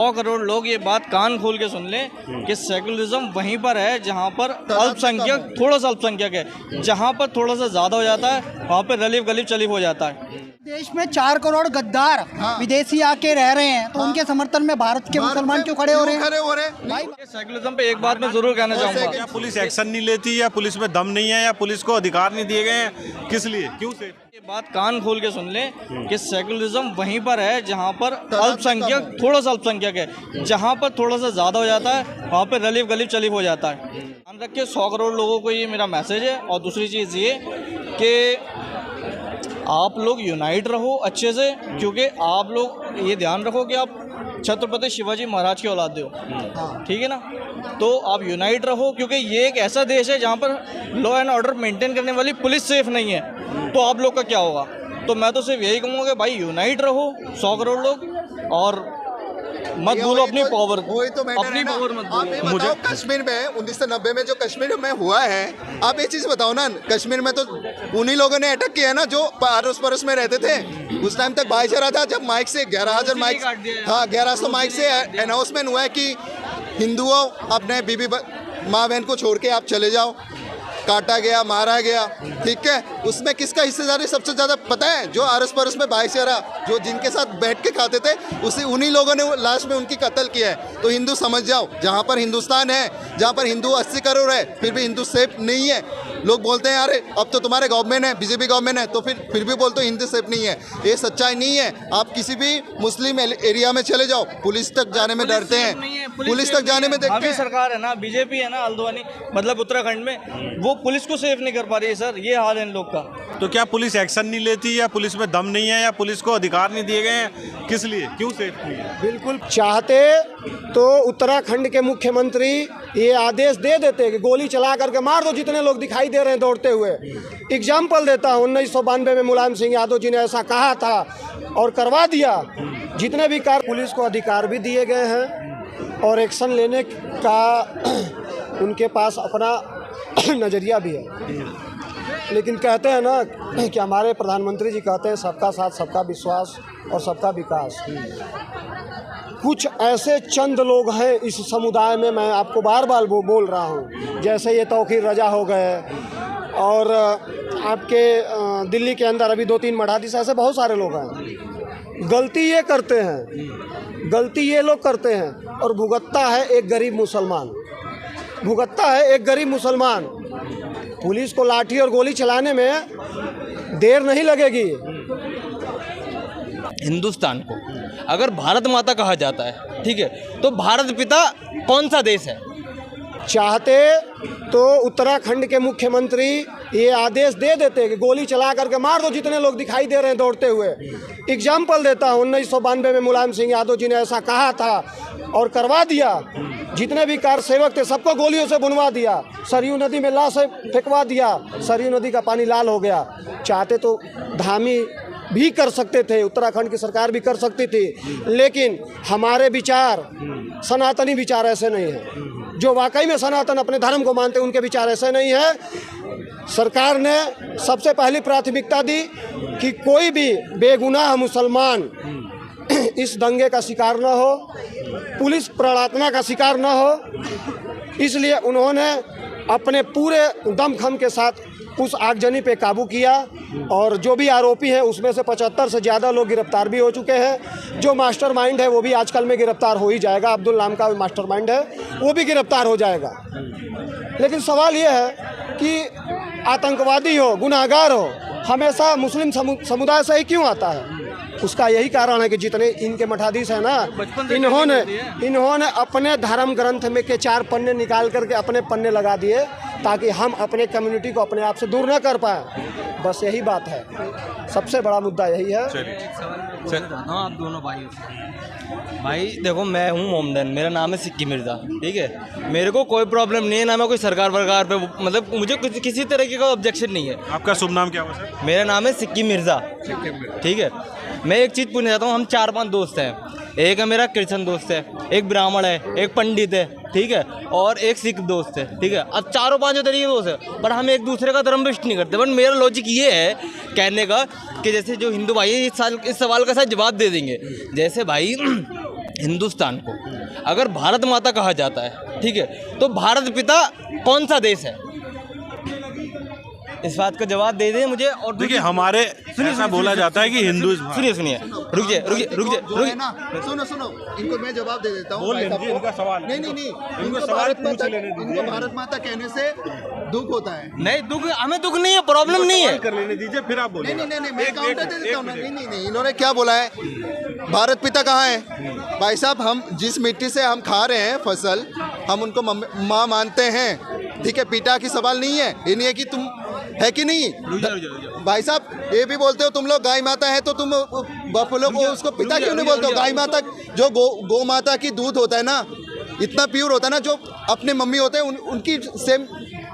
100 करोड़ लोग ये बात कान खोल के सुन लें कि सेकुलरिज्म वहीं पर है जहाँ पर अल्पसंख्यक थोड़ा सा अल्पसंख्यक है, जहाँ पर थोड़ा सा ज़्यादा हो जाता है वहाँ पर रलीफ गलीफ चलीफ हो जाता है। देश में 4 करोड़ गद्दार विदेशी आके रह रहे हैं, तो उनके समर्थन में भारत के मुसलमान क्यों खड़े हो रहे हैं? भाई सेकुलरिज्म पे एक बात मैं जरूर कहना चाहूँगा, क्या पुलिस एक्शन नहीं लेती, या पुलिस में दम नहीं है, या पुलिस को अधिकार नहीं दिए गए हैं? किस लिए, क्यों से? ये बात कान खोल के सुन लें कि सेकुलरिज्म वहीं पर है जहाँ पर अल्पसंख्यक थोड़ा सा अल्पसंख्यक है, जहाँ पर थोड़ा सा ज़्यादा हो जाता है वहाँ पर रलीफ गलीफ चलीफ हो जाता है। ध्यान रखिए 100 करोड़ लोगों को ये मेरा मैसेज है। और दूसरी चीज़ ये कि आप लोग यूनाइट रहो अच्छे से, क्योंकि आप लोग ये ध्यान रखो कि आप छत्रपति शिवाजी महाराज की औलाद हो, ठीक है ना। तो आप यूनाइट रहो, क्योंकि ये एक ऐसा देश है जहाँ पर लॉ एंड ऑर्डर मेंटेन करने वाली पुलिस सेफ नहीं है, तो आप लोग का क्या होगा। तो मैं तो सिर्फ यही कहूँगा कि भाई यूनाइट रहो 100 करोड़ लोग, और मत भूलो अपनी पावर, अपनी पावर मत भूलो। मुझे कश्मीर में 1990 में जो कश्मीर में हुआ है, आप ये चीज़ बताओ ना, कश्मीर में तो उन्हीं लोगों ने अटैक किया ना जो अड़ोस पड़ोस में रहते थे। उस टाइम तक भाईचारा था, जब माइक से 11,000 माइक, हाँ 1100 माइक से अनाउंसमेंट हुआ है कि हिंदुओं अपने बीबी माँ बहन को छोड़ के आप चले जाओ, काटा गया, मारा गया, ठीक है। उसमें किसका हिस्सेदारी सबसे ज़्यादा पता है? जो आरस परस में भाईचारा, जो जिनके साथ बैठ के खाते थे, उन्हीं लोगों ने लास्ट में उनकी कत्ल किया है। तो हिंदू समझ जाओ, जहाँ पर हिंदुस्तान है, जहाँ पर हिंदू 80 करोड़ है, फिर भी हिंदू सेफ नहीं है। लोग बोलते हैं अरे अब तो तुम्हारे गवर्नमेंट है, बीजेपी गवर्नमेंट है, तो फिर भी बोलते हो हिंदू सेफ नहीं है। ये सच्चाई नहीं है। आप किसी भी मुस्लिम एरिया में चले जाओ, पुलिस तक जाने में डरते हैं, पुलिस तक जाने में देखते हैं। सरकार है ना, बीजेपी है ना हल्द्वानी, मतलब उत्तराखंड में, वो पुलिस को सेफ नहीं कर पा रही है सर, ये हाल है इन लोग का। तो क्या पुलिस एक्शन नहीं लेती, या पुलिस में दम नहीं है, या पुलिस को अधिकार नहीं दिए गए हैं? किस लिए, क्यों से? बिल्कुल चाहते तो उत्तराखंड के मुख्यमंत्री ये आदेश दे देते कि गोली चला करके मार दो जितने लोग दिखाई दे रहे हैं दौड़ते हुए। एग्जाम्पल देता हूँ, 1992 में मुलायम सिंह यादव जी ने ऐसा कहा था और करवा दिया। जितने भी कार्य पुलिस को अधिकार भी दिए गए हैं और एक्शन लेने का उनके पास अपना नज़रिया भी है। लेकिन कहते हैं ना कि हमारे प्रधानमंत्री जी कहते हैं सबका साथ, सबका विश्वास और सबका विकास। कुछ ऐसे चंद लोग हैं इस समुदाय में, मैं आपको बार बार बोल रहा हूँ, जैसे ये तौकीर रजा हो गए, और आपके दिल्ली के अंदर अभी 2-3 मठाधीश, ऐसे बहुत सारे लोग हैं। गलती ये करते हैं, गलती ये लोग करते हैं, और भुगतता है एक गरीब मुसलमान, भुगतता है एक गरीब मुसलमान। पुलिस को लाठी और गोली चलाने में देर नहीं लगेगी। हिंदुस्तान को अगर भारत माता कहा जाता है, ठीक है, तो भारत पिता कौन सा देश है? चाहते तो उत्तराखंड के मुख्यमंत्री ये आदेश दे देते कि गोली चला करके मार दो जितने लोग दिखाई दे रहे हैं दौड़ते हुए। एग्जाम्पल देता हूँ, 1992 में मुलायम सिंह यादव जी ने ऐसा कहा था और करवा दिया। जितने भी कार सेवक थे सबको गोलियों से बुनवा दिया, सरयू नदी में लाशें फेंकवा दिया, सरयू नदी का पानी लाल हो गया। चाहते तो धामी भी कर सकते थे, उत्तराखंड की सरकार भी कर सकती थी, लेकिन हमारे विचार, सनातनी विचार ऐसे नहीं है। जो वाकई में सनातन अपने धर्म को मानते हैं उनके विचार ऐसे नहीं है। सरकार ने सबसे पहली प्राथमिकता दी कि कोई भी बेगुनाह मुसलमान इस दंगे का शिकार न हो, पुलिस प्रार्थना का शिकार न हो। इसलिए उन्होंने अपने पूरे दमखम के साथ उस आगजनी पे काबू किया, और जो भी आरोपी हैं उसमें से 75 से ज़्यादा लोग गिरफ्तार भी हो चुके हैं। जो मास्टरमाइंड है वो भी आजकल में गिरफ्तार हो ही जाएगा, अब्दुल नाम का मास्टरमाइंड है, वो भी गिरफ्तार हो जाएगा। लेकिन सवाल ये है कि आतंकवादी हो, गुनाहगार हो, हमेशा मुस्लिम समुदाय से ही क्यों आता है? उसका यही कारण है कि जितने इनके मठाधीश हैं ना, इन्होंने अपने धर्म ग्रंथ में के 4 पन्ने निकाल करके अपने पन्ने लगा दिए ताकि हम अपने कम्युनिटी को अपने आप से दूर न कर पाएँ। बस यही बात है, सबसे बड़ा मुद्दा यही है। हाँ, आप दोनों भाई देखो, मैं हूँ मोमदन, मेरा नाम है सिक्की मिर्ज़ा, ठीक है। मेरे को कोई प्रॉब्लम नहीं है, ना मैं कोई सरकार वरकार पे, मतलब मुझे किसी तरीके का ऑब्जेक्शन नहीं है। आपका शुभ नाम क्या हुआ सर? मेरा नाम है सिक्की मिर्ज़ा, ठीक है। मैं एक चीज़ पूछना चाहता हूँ, हम 4-5 दोस्त हैं। एक है मेरा क्रिश्चन दोस्त है, एक ब्राह्मण है, एक पंडित है, ठीक है, और एक सिख दोस्त है, ठीक है। अब 4-5 तरीके दोस्त है, पर हम एक दूसरे का धर्म विष्ट नहीं करते। बट मेरा लॉजिक ये है कहने का कि जैसे जो हिंदू भाई इस सवाल का शायद जवाब दे देंगे। जैसे भाई हिंदुस्तान को अगर भारत माता कहा जाता है, ठीक है, तो भारत पिता कौन सा देश है? इस बात का जवाब दे दें मुझे। और देखिए हमारे ऐसा बोला जाता है कि हिंदू सुनिए रुकिए ना सुनो इनको मैं जवाब दे देता हूँ। बोल लीजिए इनका सवाल। नहीं इनको सवाल पूछ लेने दीजिए। इनको भारत माता कहने से दुख होता है। नहीं दुख, हमें दुख नहीं है, प्रॉब्लम नहीं है। कर लेने दीजिए फिर आप बोलिए। नहीं मैं काउंटर दे देता हूँ। नहीं इन्होंने क्या बोला है? भारत पिता कहाँ है? भाई साहब, हम जिस मिट्टी से हम खा रहे हैं फसल, हम उनको माँ मानते हैं, ठीक है? पिता की सवाल नहीं है, ये नहीं है कि तुम है कि नहीं। भाई साहब ये भी बोलते हो तुम लोग गाय माता है, तो तुम बफलो को उसको पिता क्यों नहीं बोलते हो? गाय माता जो गौ माता की दूध होता है ना, इतना प्योर होता है ना, जो अपने मम्मी होते हैं उनकी सेम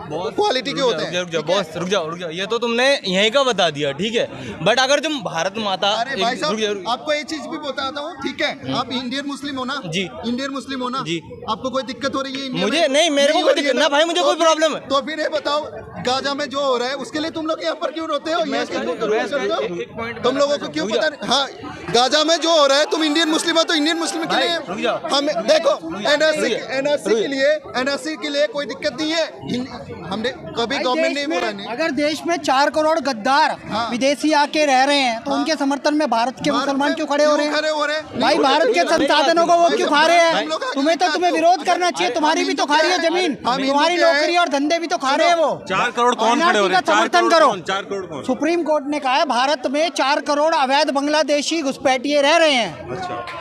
क्वालिटी के होते हैं। बॉस रुक जाओ, ये तो तुमने यहीं का बता दिया, ठीक है, बट अगर तुम भारत माता, अरे भाई साहब आपको एक चीज भी बताता हूँ, ठीक है? आप इंडियन मुस्लिम हो ना? जी। इंडियन मुस्लिम हो ना? जी। आपको कोई दिक्कत हो रही है? मुझे नहीं, मेरे को कोई दिक्कत ना भाई, मुझे कोई प्रॉब्लम है। तो फिर ये बताओ, गाजा में जो हो रहा है उसके लिए तुम लोग यहाँ पर क्यों रोते हो? तुम लोगों को क्यों पता नहीं? हाँ, गाजा में जो हो रहा है, तुम इंडियन मुस्लिम हो तो इंडियन मुस्लिम के लिए हम देखो एनआरसी के लिए कोई दिक्कत नहीं है। हमने कभी गवर्नमेंट नहीं बोला नहीं। अगर देश में 4 करोड़ गद्दार विदेशी आके रह रहे हैं, तो उनके समर्थन में भारत के मुसलमान क्यों खड़े हो रहे हैं? भाई भारत के संसाधनों को वो क्यों खा रहे हैं? तुम्हें विरोध करना चाहिए। तुम्हारी भी तो खा रही है जमीन, तुम्हारी नौकरी और धंधे भी तो खा रहे हैं वो। 4 करोड़ कौन खड़े हो रहे हैं? समर्थन करो। 4 करोड़ कौन? सुप्रीम कोर्ट ने कहा है भारत में 4 करोड़ अवैध बांग्लादेशी घुसपैठिए रह रहे हैं,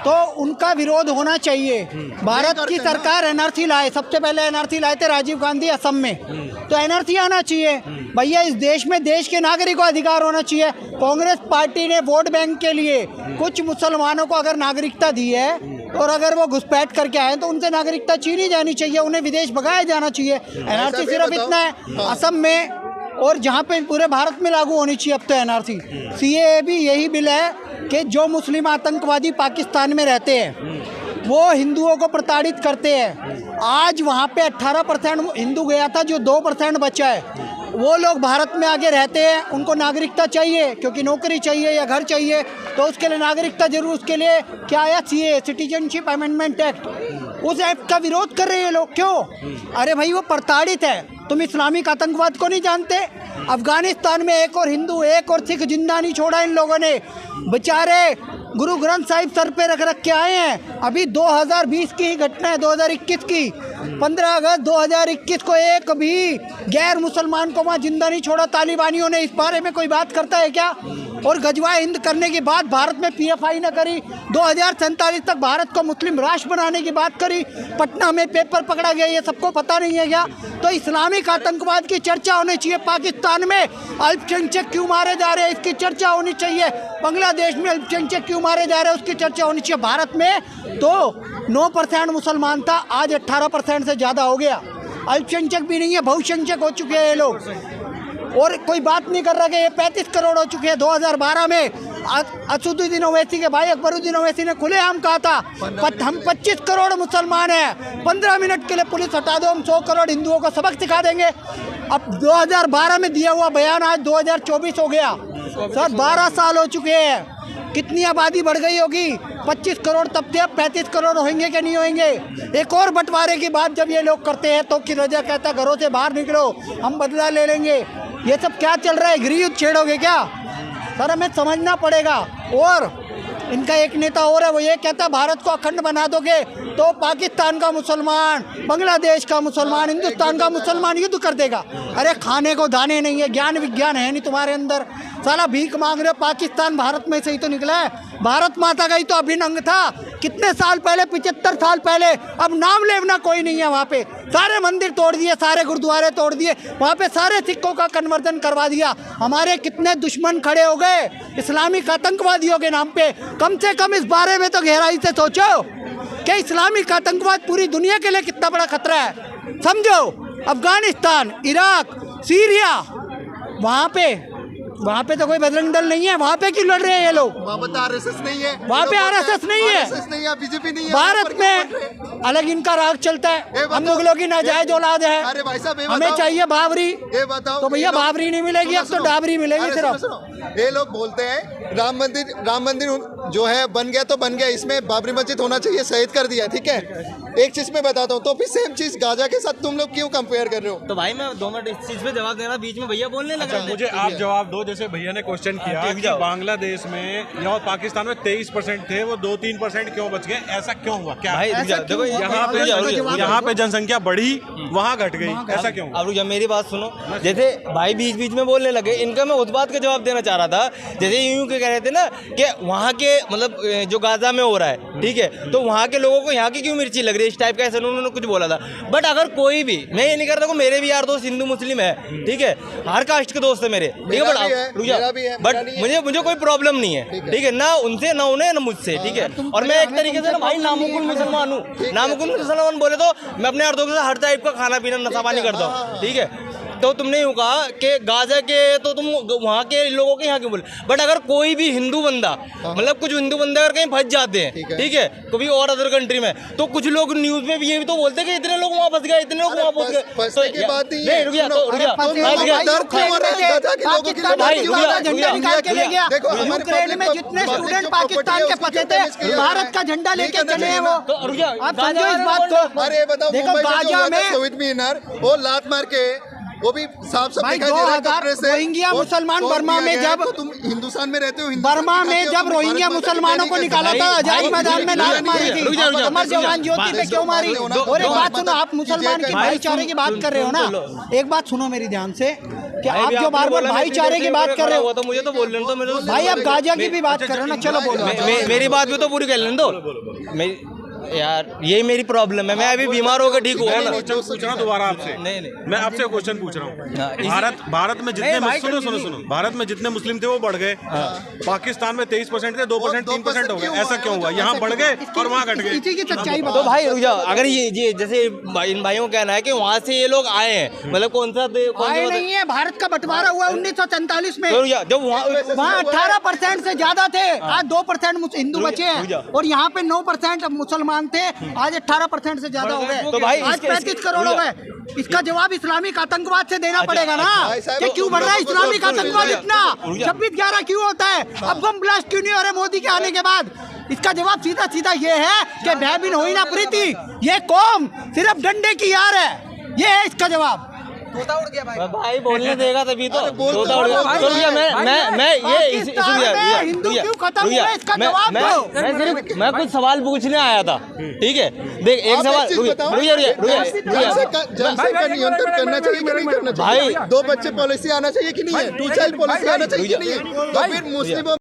तो उनका विरोध होना चाहिए। भारत की सरकार एनआरसी लाए, सबसे पहले एनआरसी लाए थे राजीव गांधी असम में, तो एनआरसी आना चाहिए भैया। इस देश में देश के नागरिक को अधिकार होना चाहिए। कांग्रेस पार्टी ने वोट बैंक के लिए कुछ मुसलमानों को अगर नागरिकता दी है, और अगर वो घुसपैठ करके आए तो उनसे नागरिकता छीनी जानी चाहिए, उन्हें विदेश भगाया जाना चाहिए। एनआरसी सिर्फ इतना है असम में, और जहाँ पे पूरे भारत में लागू होनी चाहिए अब तो एनआरसी। सीएए भी यही बिल है कि जो मुस्लिम आतंकवादी पाकिस्तान में रहते हैं वो हिंदुओं को प्रताड़ित करते हैं। आज वहाँ पे 18% हिंदू गया था, जो 2% बचा है, वो लोग भारत में आगे रहते हैं, उनको नागरिकता चाहिए, क्योंकि नौकरी चाहिए या घर चाहिए, तो उसके लिए नागरिकता जरूर। उसके लिए क्या आया? सीए, सिटीजनशिप अमेंडमेंट एक्ट, उस एक्ट का विरोध कर रहे हैं लोग। क्यों? अरे भाई वो प्रताड़ित है। तुम इस्लामिक आतंकवाद को नहीं जानते? अफगानिस्तान में एक और हिंदू, एक और सिख जिंदा नहीं छोड़ा इन लोगों ने। बेचारे गुरु ग्रंथ साहिब सर पे रख के आए हैं। अभी 2020 की ही घटना है, 2021 की। 15 अगस्त 2021 को एक भी गैर मुसलमान को वहाँ जिंदा नहीं छोड़ा तालिबानियों ने। इस बारे में कोई बात करता है क्या? और गजवा हिंद करने के बाद भारत में पीएफआई न करी। 2047 तक भारत को मुस्लिम राष्ट्र बनाने की बात करी। पटना में पेपर पकड़ा गया, ये सबको पता नहीं है क्या? तो इस्लामिक आतंकवाद की चर्चा होनी चाहिए। पाकिस्तान में अल्पसंख्यक क्यों मारे जा रहे हैं, इसकी चर्चा होनी चाहिए। बांग्लादेश में अल्पसंख्यक क्यों मारे जा रहे हैं, उसकी चर्चा होनी चाहिए। भारत में तो 9% मुसलमान था, आज 18% से ज़्यादा हो गया। अल्पसंख्यक भी नहीं है, बहुसंख्यक हो चुके हैं ये लोग। और कोई बात नहीं कर रहा कि ये 35 करोड़ हो चुके हैं। 2012 में असदुद्दीन ओवैसी के भाई अकबरुद्दीन ओवैसी ने खुलेआम कहा था हम 25 करोड़ मुसलमान हैं, 15 मिनट के लिए पुलिस हटा दो, हम 100 करोड़ हिंदुओं को सबक सिखा देंगे। अब 2012 में दिया हुआ बयान आज 2024 हो गया सर, 12 साल हो चुके हैं। कितनी आबादी बढ़ गई होगी? 25 करोड़ तब थे, अब 35 करोड़ होंगे कि नहीं होंगे? एक और बंटवारे की बात जब ये लोग करते हैं तो कि रजा कहता है घरों से बाहर निकलो, हम बदला ले लेंगे। ये सब क्या चल रहा है? गृह युद्ध छेड़ोगे क्या? सर हमें समझना पड़ेगा। और इनका एक नेता और है, वो ये कहता है भारत को अखंड बना दोगे तो पाकिस्तान का मुसलमान, बांग्लादेश का मुसलमान, हिंदुस्तान का मुसलमान युद्ध कर देगा। अरे खाने को दाने नहीं है, ज्ञान विज्ञान है नहीं तुम्हारे अंदर। साला भीख मांग रहे हो। पाकिस्तान भारत में से ही तो निकला है, भारत माता का ही तो अभिन्न अंग था कितने साल पहले, 75 साल पहले। अब नाम लेना कोई नहीं है वहाँ पे। सारे मंदिर तोड़ दिए, सारे गुरुद्वारे तोड़ दिए, वहाँ पे सारे सिखों का कन्वर्जन करवा दिया। हमारे कितने दुश्मन खड़े हो गए इस्लामिक आतंकवादियों के नाम पे। कम से कम इस बारे में तो गहराई से सोचो कि इस्लामिक आतंकवाद पूरी दुनिया के लिए कितना बड़ा खतरा है। समझो, अफगानिस्तान, इराक, सीरिया, वहाँ पे तो कोई बजरंग दल नहीं है, वहाँ पे क्यों लड़ रहे हैं ये लोग? वहाँ पे आरएसएस नहीं है, वहाँ पे आरएसएस नहीं है, बीजेपी नहीं है। भारत में अलग इनका राग चलता है। हम मुगलों की नाजायज औलाद है। अरे भाई साहब हमें चाहिए बाबरी, ये बताओ तो भैया बाबरी नहीं मिलेगी, अब तो डाबरी मिलेगी सिर्फ। ये लोग बोलते हैं राम मंदिर जो है बन गया तो बन गया, इसमें बाबरी मस्जिद होना चाहिए, शहीद कर दिया, ठीक है। एक चीज मैं बताता हूँ, तो फिर सेम चीज गाजा के साथ तुम लोग क्यों कंपेयर कर रहे हो? तो भाई मैं 2 मिनट इस चीज पे जवाब देना, बीच में भैया बोलने लगा। मुझे आप जवाब दो, जैसे भैया ने क्वेश्चन किया कि बांग्लादेश में या पाकिस्तान में 23% थे, वो 2-3% क्यों बच गए, ऐसा क्यों हुआ? क्या भाई देखो यहाँ पे जनसंख्या बढ़ी, वहाँ घट गई, ऐसा क्यों? अब जब मेरी बात सुनो, जैसे भाई बीच बीच में बोलने लगे, इनका मैं उस बात का जवाब देना चाह रहा था। जैसे यूं कह रहे थे ना कि वहाँ के मतलब जो गाजा में हो रहा है, ठीक है, तो वहाँ के लोगों को यहाँ की क्यों मिर्ची लग रही है, इस टाइप का ऐसा उन्होंने कुछ बोला था। बट अगर कोई भी, मैं ये नहीं कर रहा हूँ, मेरे भी यार दोस्त हिंदू मुस्लिम है, ठीक है, हर कास्ट के दोस्त है मेरे, ठीक है, बट मुझे कोई प्रॉब्लम नहीं है, ठीक है, ना उनसे ना उन्हें ना मुझसे, ठीक है। और मैं एक तरीके से ना भाई नामुकुल मुसलमान हूँ, नामुकुल मुसलमान बोले तो मैं अपने यार दोस्तों से हर टाइप का खाना पीना नशा पानी करता हूँ, ठीक है। तो तुमने यूँ कहा कि गाजा के तो तुम वहाँ के लोगों के यहाँ क्यों बोले, बट अगर कोई भी हिंदू बंदा, मतलब कुछ हिंदू बंदे अगर कहीं फंस जाते हैं, ठीक है, कभी और अदर कंट्री में, तो कुछ लोग न्यूज में भी ये भी तो बोलते हैं कि इतने लोग वहाँ फंस गए, इतने लोग वहाँ फंस गए। यूक्रेन में जितने स्टूडेंट पाकिस्तान के फंसे थे, भारत का झंडा लेके चले हैं वो। आप समझो इस बात को। अरे बताओ, देखो गाजा में शहीद मीनार वो लात मार के, वो भी साफ साफ दिखाई दे रहा है कपड़े से। रोहिंग्या मुसलमान बर्मा में जब तुम हिंदुस्तान में रहते हो, बर्मा में जब रोहिंग्या मुसलमानों को निकाला था, आजादी मैदान में लात मारी थी, अमर जवान ज्योति पे क्यों मारी? और एक बात सुनो, आप मुसलमान की भाईचारे की बात कर रहे हो ना, एक बात सुनो मेरी ध्यान से, कि आप जो बार बार भाईचारे की बात कर रहे हो, तो मुझे तो बोल लेने दो, मेरे भाई आप गाजा की भी बात कर रहे हो ना, चलो बोलो। मेरी बात भी तो पूरी कर लेने दो यार, यही मेरी प्रॉब्लम है। मैं अभी बीमार होकर ठीक हुआ ना। क्वेश्चन पूछ रहा हूं दोबारा आपसे। नहीं मैं आपसे क्वेश्चन पूछ रहा हूँ। भारत में जितने सुनो भारत में जितने मुस्लिम थे वो बढ़ गए, पाकिस्तान में 23% थे, 2% 3% हो गए, ऐसा क्यों हुआ? यहाँ बढ़ गए और वहाँ घट गए। इसी की सच्चाई तो भाई रुक जाओ, अगर ये जैसे इन भाइयों का कहना है कि वहाँ से ये लोग आए हैं, मतलब कौन सा आए नहीं है, भारत का बंटवारा हुआ 1947 में, जब वहाँ 18% से ज्यादा थे, आज 2% हिंदू बचे हैं, और यहाँ पे 9% मुसलमान थे, आज 18% से ज्यादा हो गए, तो भाई आज 35 करोड़ हो गए। इसका जवाब इस्लामिक आतंकवाद से देना पड़ेगा ना, कि क्यों बढ़ रहा है इस्लामिक आतंकवाद इतना, 26/11 क्यों होता है, अब बम ब्लास्ट क्यों नहीं हो रहे मोदी के आने के बाद? इसका जवाब सीधा सीधा ये है कि भयबिन होई ना प्रीति, ये कौम सिर्फ डंडे की यार है, ये है इसका जवाब। तोता उड़ गया भाई बोलने देगा तभी तो तोता उड़ गया। मैं ये हिंदू क्यों खत्म हुआ, इसका जवाब दो। मैं कुछ सवाल पूछने आया था, ठीक है, देख एक सवाल, नियंत्रण करना चाहिए कि नहीं करना चाहिए? 2 बच्चे पॉलिसी आना चाहिए कि नहीं है? 2 चाइल्ड पॉलिसी आना चाहिए कि नहीं है? तो फिर मुस्लिमों